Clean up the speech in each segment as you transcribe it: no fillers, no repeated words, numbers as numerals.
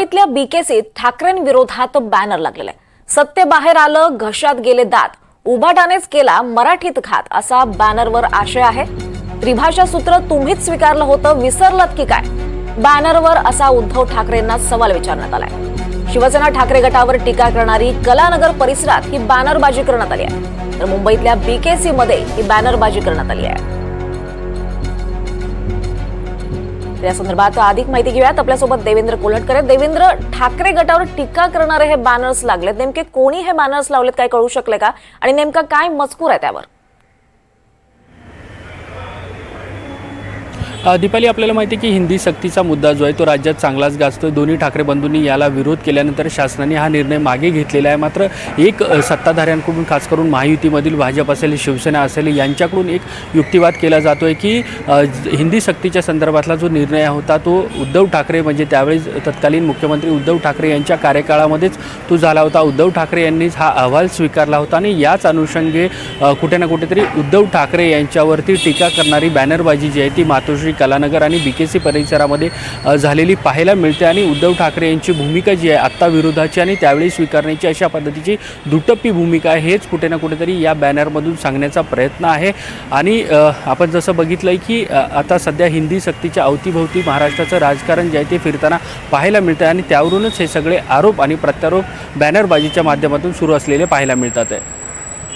इथल्या बीकेसीत ठाकरेंविरोधात बॅनर लागलेला आहे। सत्य बाहेर आलं, घशात गेले दात, उभाटानेच केला मराठीत घात, असा बॅनरवर आशय आहे। त्रिभाषा सूत्र तुम्हीच स्वीकारलं होतं, विसरलात की काय? बॅनरवर असा उद्धव ठाकरेंना सवाल विचारण्यात आलाय। शिवसेना ठाकरे गटावर टीका करणारी कलानगर परिसरात ही बॅनरबाजी करण्यात आली आहे, तर मुंबईतल्या बीकेसी मध्ये ही बॅनरबाजी करण्यात आली आहे। या संदर्भात अधिक माहिती घेऊयात। आपल्यासोबत देवेंद्र कोल्हटकर आहेत। देवेंद्र, ठाकरे गटावर टीका करणारे हे बॅनर्स लागलेत, नेमके कोणी हे बॅनर्स लावलेत, काय कळू शकले का? आणि नेमका काय मजकूर आहे त्यावर? दीपाली, आपल्याला माहिती आहे की हिंदी सक्तीचा मुद्दा जो आहे तो राज्यात चांगलाच गाजतोय। दोन्ही ठाकरे बंधूंनी याला विरोध केल्यानंतर शासनाने हा निर्णय मागे घेतलेला आहे। मात्र एक सत्ताधाऱ्यांकडून, खास करून महायुतीमधील भाजप असेल, शिवसेना असेल, यांच्याकडून एक युक्तिवाद केला जातोय की हिंदी सक्तीच्या संदर्भातला जो निर्णय होता तो उद्धव ठाकरे, म्हणजे त्यावेळेस तत्कालीन मुख्यमंत्री उद्धव ठाकरे यांच्या कार्यकाळामध्येच तो झाला होता। उद्धव ठाकरे यांनीच हा अहवाल स्वीकारला होता आणि याच अनुषंगे कुठे ना कुठेतरी उद्धव ठाकरे यांच्यावरती टीका करणारी बॅनरबाजी जी आहे ती मातोश्री, कलानगर आणि बीकेसी परिसरामध्ये झालेली पाहायला मिळते। आणि उद्धव ठाकरे यांची भूमिका जी आहे आत्ता विरोधाची आणि त्यावेळी स्वीकारण्याची, अशा पद्धतीची दुटप्पी भूमिका आहे, हेच कुठे ना कुठेतरी या बॅनरमधून सांगण्याचा प्रयत्न आहे। आणि आपण जसं बघितलंय की आता सध्या हिंदी सक्तीच्या अवतीभोवती महाराष्ट्राचं राजकारण जे आहे ते फिरताना पाहायला मिळतं आणि त्यावरूनच हे सगळे आरोप आणि प्रत्यारोप बॅनरबाजीच्या माध्यमातून सुरू असलेले पाहायला मिळतात आहे।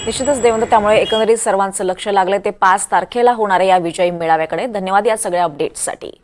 निश्चितच देवेंद्र, त्यामुळे एकंदरीत सर्वांचं लक्ष लागलंय ते 5 तारखेला होणाऱ्या या विजयी मेळाव्याकडे। धन्यवाद या सगळ्या अपडेट्ससाठी।